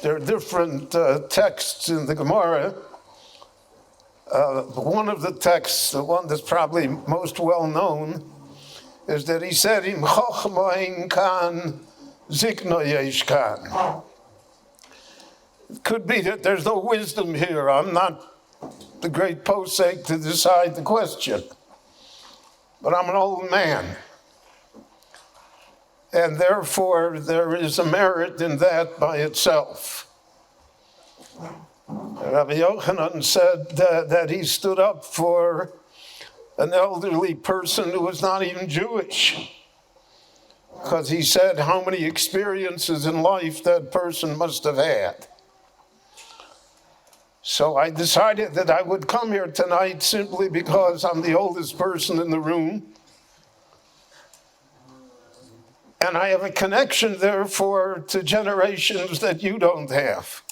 There are different texts in the Gemara. One of the texts, the one that's probably most well known, is that he said, "Im chochma ein kan, zikna yesh kan." It could be that there's no wisdom here. I'm not the great posek to decide the question, but I'm an old man. And therefore, there is a merit in that by itself. Rabbi Yochanan said that he stood up for an elderly person who was not even Jewish, because he said how many experiences in life that person must have had. So I decided that I would come here tonight simply because I'm the oldest person in the room. And I have a connection, therefore, to generations that you don't have.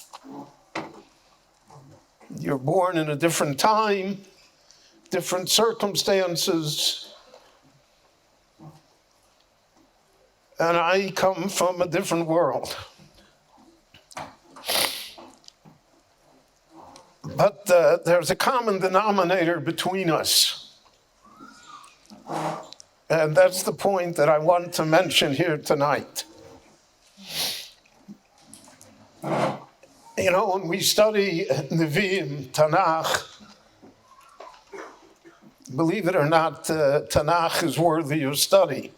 You're born in a different time, different circumstances. And I come from a different world. But there's a common denominator between us. And that's the point that I want to mention here tonight. You know, when we study Nevi'im, Tanakh, believe it or not, Tanakh is worthy of study.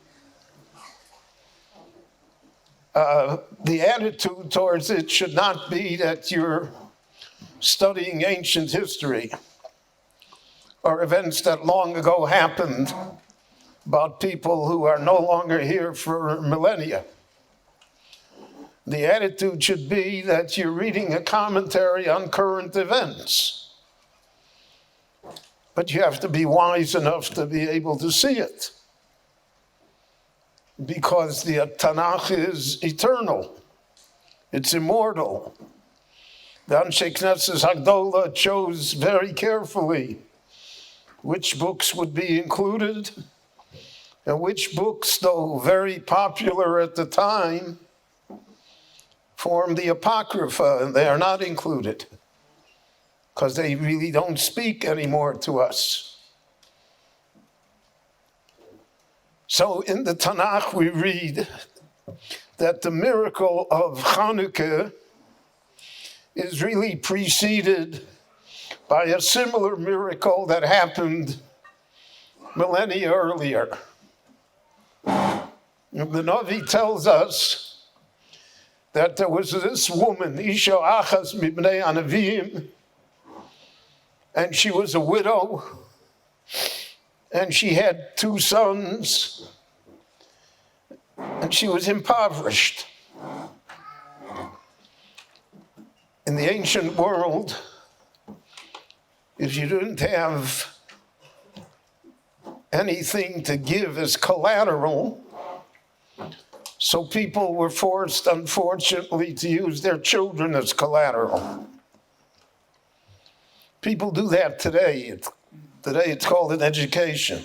The attitude towards it should not be that you're studying ancient history or events that long ago happened about people who are no longer here for millennia. The attitude should be that you're reading a commentary on current events. But you have to be wise enough to be able to see it, because the Tanakh is eternal. It's immortal. The Anshe Knesset Hagdolah chose very carefully which books would be included, and which books, though very popular at the time, form the Apocrypha, and they are not included because they really don't speak anymore to us. So in the Tanakh we read that the miracle of Chanukah is really preceded by a similar miracle that happened millennia earlier. The Navi tells us that there was this woman, Isha Achas Mibnei Anavim, and she was a widow, and she had 2 sons, and she was impoverished. In the ancient world, if you didn't have anything to give as collateral, so people were forced, unfortunately, to use their children as collateral. People do that today. Today it's called an education.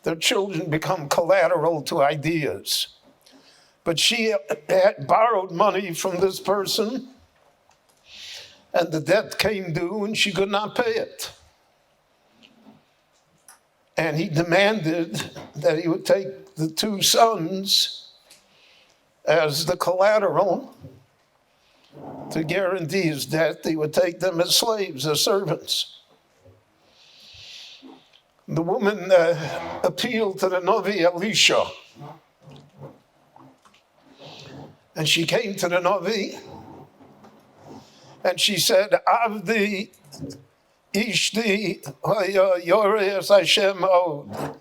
Their children become collateral to ideas. But she had borrowed money from this person, and the debt came due, and she could not pay it. And he demanded that he would take the 2 sons as the collateral to guarantee his debt. He would take them as slaves, as servants. The woman appealed to the Navi Elisha. And she came to the Navi, and she said, Avdi Ishti Yoreas Hashem Od.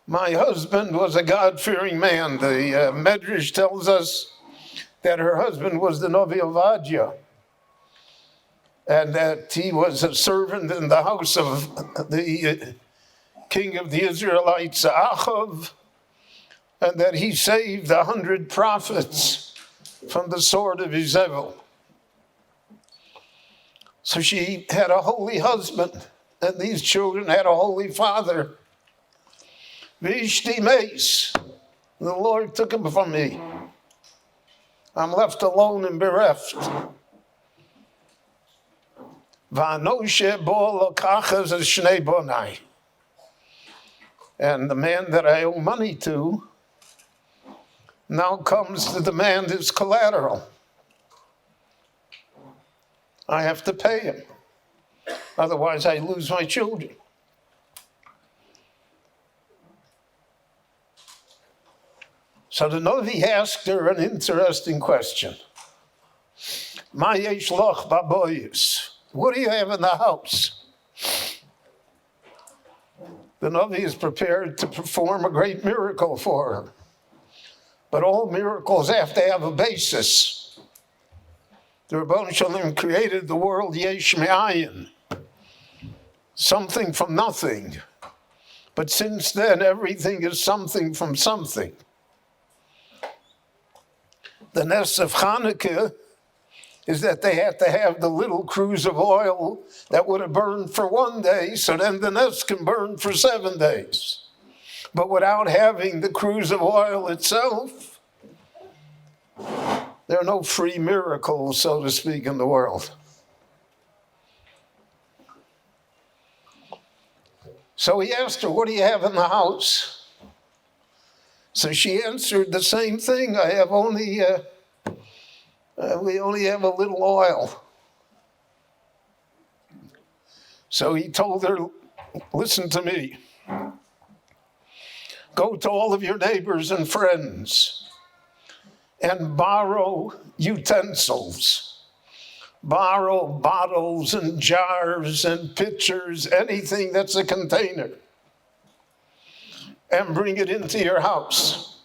My husband was a God-fearing man. The Medrash tells us that her husband was the Navi Ovadia, and that he was a servant in the house of the king of the Israelites, Achav, and that he saved 100 prophets from the sword of Jezebel. So she had a holy husband, and these children had a holy father. Vishti Mace, The Lord took him from me. I'm left alone and bereft. And the man that I owe money to now comes to demand his collateral. I have to pay him. Otherwise, I lose my children. So the Novi asked her an interesting question. Ma yesh loch baboyis? What do you have in the house? The Novi is prepared to perform a great miracle for her. But all miracles have to have a basis. The Rabbi Shalom created the world yesh me'ayin, something from nothing. But since then, everything is something from something. The ness of Chanukah is that they had to have the little cruse of oil that would have burned for 1 day, so then the ness can burn for 7 days. But without having the cruse of oil itself, there are no free miracles, so to speak, in the world. So he asked her, what do you have in the house? So she answered the same thing. I have only, we only have a little oil. So he told her, listen to me. Go to all of your neighbors and friends and borrow utensils. Borrow bottles and jars and pitchers, anything that's a container, and bring it into your house.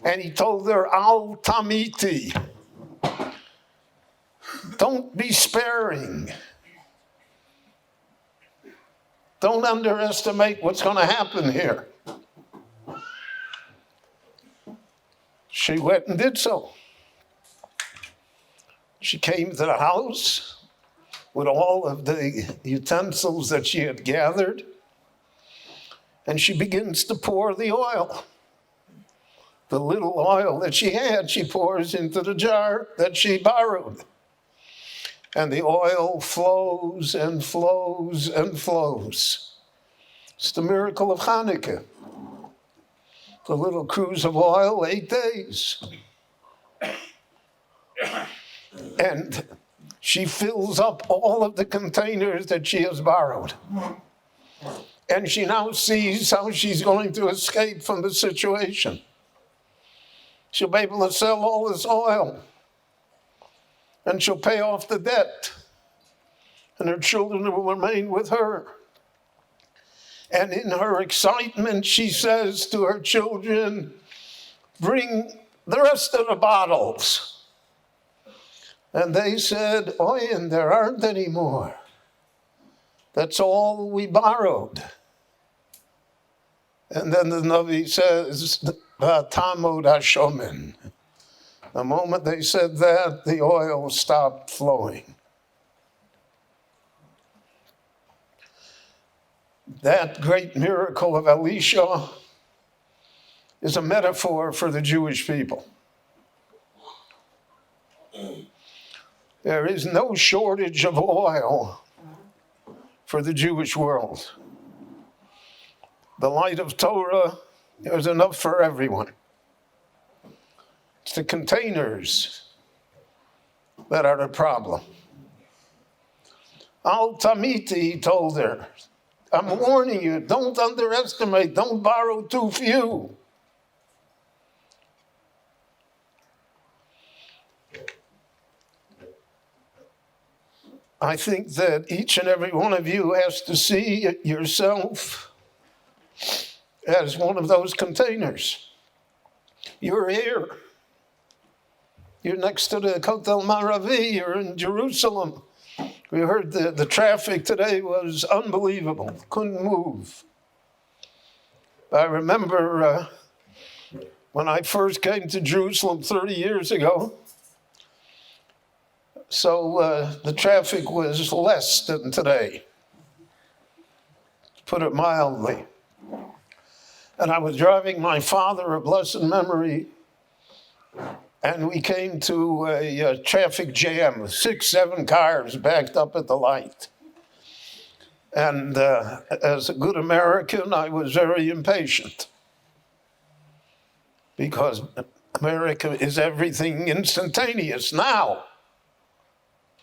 And he told her, al tamiti, don't be sparing. Don't underestimate what's going to happen here. She went and did so. She came to the house with all of the utensils that she had gathered, and she begins to pour the oil. The little oil that she had, she pours into the jar that she borrowed. And the oil flows and flows and flows. It's the miracle of Chanukah. The little cruse of oil, 8 days. And she fills up all of the containers that she has borrowed. And she now sees how she's going to escape from the situation. She'll be able to sell all this oil. And she'll pay off the debt. And her children will remain with her. And in her excitement, she says to her children, bring the rest of the bottles. And they said, Oyen, there aren't any more. That's all we borrowed. And then the Navi says, Tamod Hashomen. The moment they said that, the oil stopped flowing. That great miracle of Elisha is a metaphor for the Jewish people. There is no shortage of oil for the Jewish world. The light of Torah, there's enough for everyone. It's the containers that are the problem. Al Tamiti, he told her, I'm warning you, don't underestimate, don't borrow too few. I think that each and every one of you has to see yourself as one of those containers. You're here. You're next to the Kotel Maravi. You're in Jerusalem. We heard the traffic today was unbelievable. Couldn't move. I remember when I first came to Jerusalem 30 years ago, so the traffic was less than today, to put it mildly. And I was driving my father, of blessed memory, and we came to a traffic jam, 6, 7 cars backed up at the light. And as a good American, I was very impatient because America is everything instantaneous now.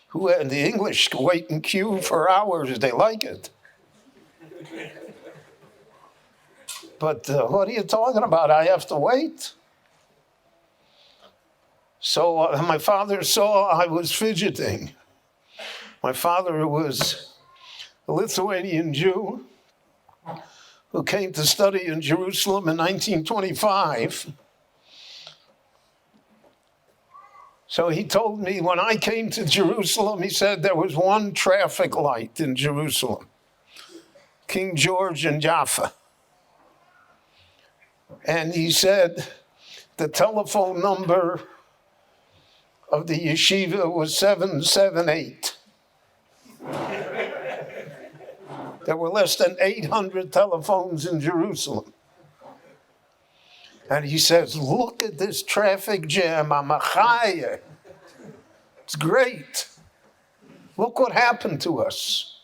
Who had the English wait in queue for hours? They like it. But what are you talking about? I have to wait. So my father saw I was fidgeting. My father was a Lithuanian Jew who came to study in Jerusalem in 1925. So he told me when I came to Jerusalem, he said there was one traffic light in Jerusalem, King George and Jaffa. And he said the telephone number of the yeshiva was 778. There were less than 800 telephones in Jerusalem. And he says, look at this traffic jam, Amachaya. It's great. Look what happened to us.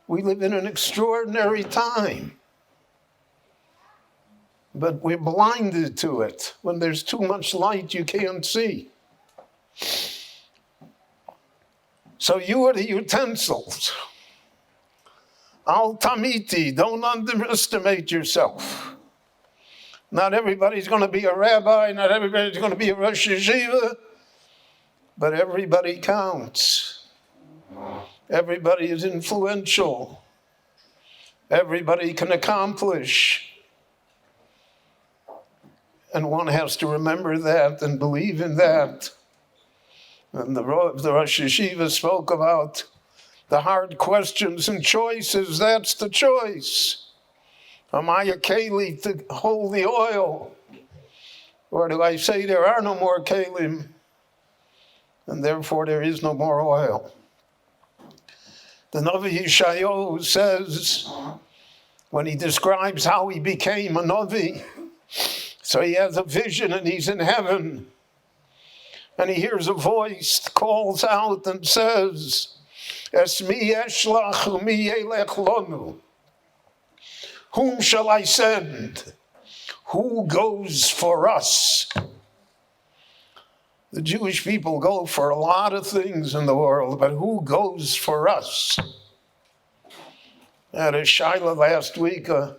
We live in an extraordinary time. But we're blinded to it. When there's too much light, you can't see. So you are the utensils. Al tamiti, don't underestimate yourself. Not everybody's going to be a rabbi, not everybody's going to be a Rosh Yeshiva, but everybody counts. Everybody is influential. Everybody can accomplish. And one has to remember that and believe in that. And the Rosh Yeshiva spoke about the hard questions and choices. That's the choice. Am I a keli to hold the oil? Or do I say there are no more kelim, and therefore there is no more oil? The Navi Yeshayahu says, when he describes how he became a Navi, so he has a vision and he's in heaven, and he hears a voice that calls out and says, Esmi eshlach umi yelech lonu. Whom shall I send? Who goes for us? The Jewish people go for a lot of things in the world, but who goes for us? At a Shiloh last week, a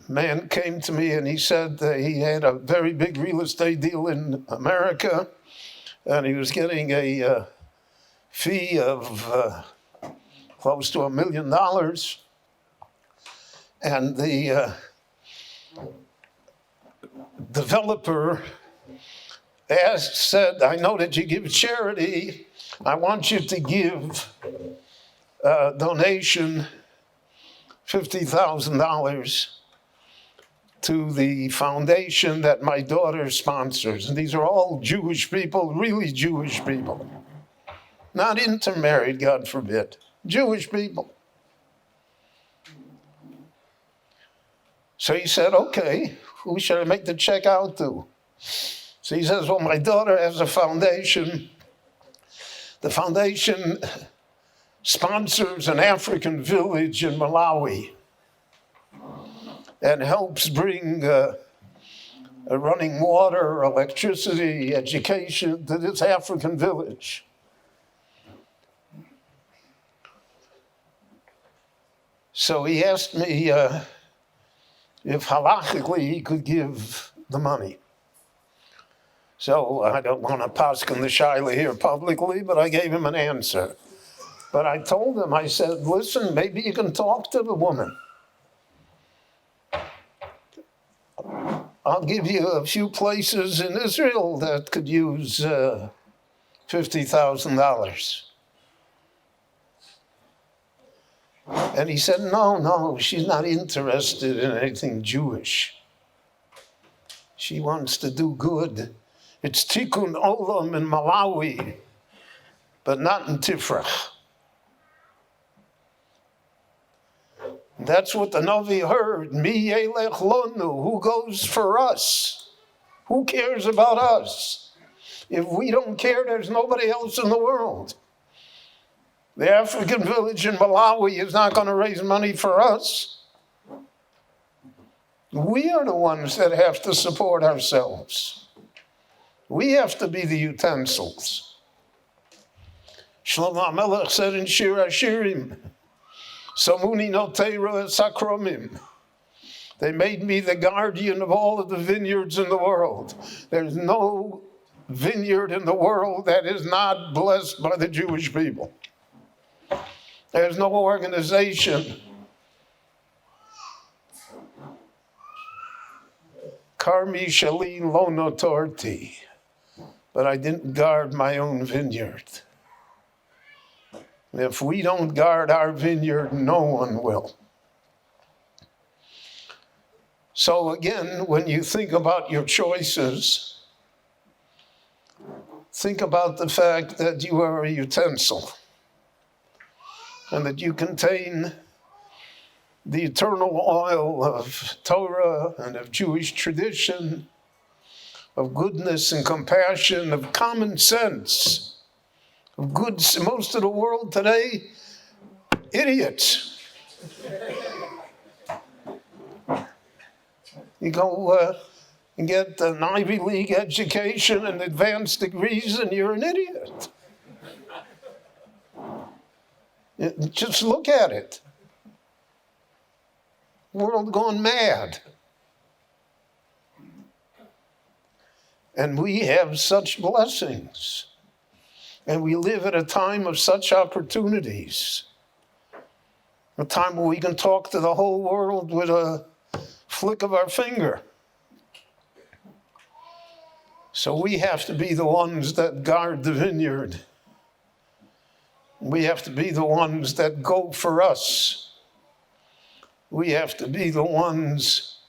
man came to me and he said that he had a very big real estate deal in America, and he was getting a fee of close to $1 million. And the developer said, I know that you give charity. I want you to give a donation, $50,000, to the foundation that my daughter sponsors. And these are all Jewish people, really Jewish people. Not intermarried, God forbid. Jewish people. So he said, okay, who should I make the check out to? So he says, well, my daughter has a foundation. The foundation sponsors an African village in Malawi and helps bring running water, electricity, education to this African village. So he asked me if halachically he could give the money. So I don't want to paskin the Shiloh here publicly, but I gave him an answer. But I told him, I said, listen, maybe you can talk to the woman. I'll give you a few places in Israel that could use $50,000. And he said, no, she's not interested in anything Jewish. She wants to do good. It's Tikkun Olam in Malawi, but not in Tifrach. That's what the Navi heard. Mi yelech lonu, who goes for us? Who cares about us? If we don't care, there's nobody else in the world. The African village in Malawi is not going to raise money for us. We are the ones that have to support ourselves. We have to be the utensils. Shlomo HaMelech said in Shir HaShirim, Samuni no teira sakromim. They made me the guardian of all of the vineyards in the world. There's no vineyard in the world that is not blessed by the Jewish people. There's no organization. Karmi shalin lo notorti. But I didn't guard my own vineyard. If we don't guard our vineyard, no one will. So again, when you think about your choices, think about the fact that you are a utensil and that you contain the eternal oil of Torah and of Jewish tradition, of goodness and compassion, of common sense. Good, most of the world today, idiots. You go and get an Ivy League education and advanced degrees, and you're an idiot. Just look at it. World gone mad. And we have such blessings. And we live at a time of such opportunities. A time where we can talk to the whole world with a flick of our finger. So we have to be the ones that guard the vineyard. We have to be the ones that go for us. We have to be the ones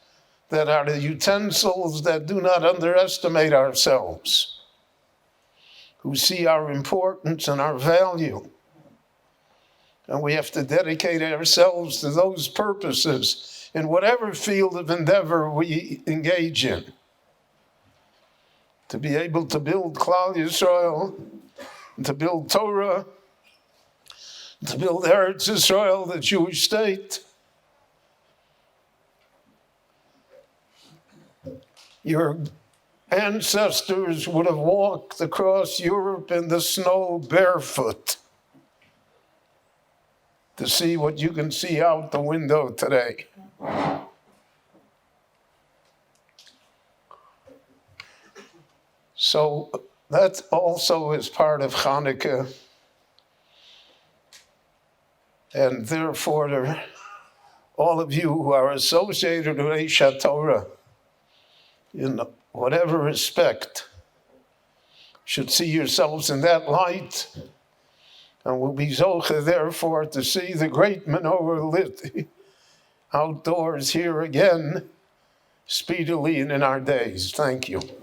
that are the utensils that do not underestimate ourselves, who see our importance and our value. And we have to dedicate ourselves to those purposes in whatever field of endeavor we engage in. To be able to build Klal Yisrael, to build Torah, to build Eretz Yisrael, the Jewish state. Your ancestors would have walked across Europe in the snow barefoot to see what you can see out the window today. So that also is part of Chanukah. And therefore, all of you who are associated with Eish Torah, in whatever respect, should see yourselves in that light, and will be zoche, therefore, to see the great menorah lit outdoors here again, speedily and in our days. Thank you.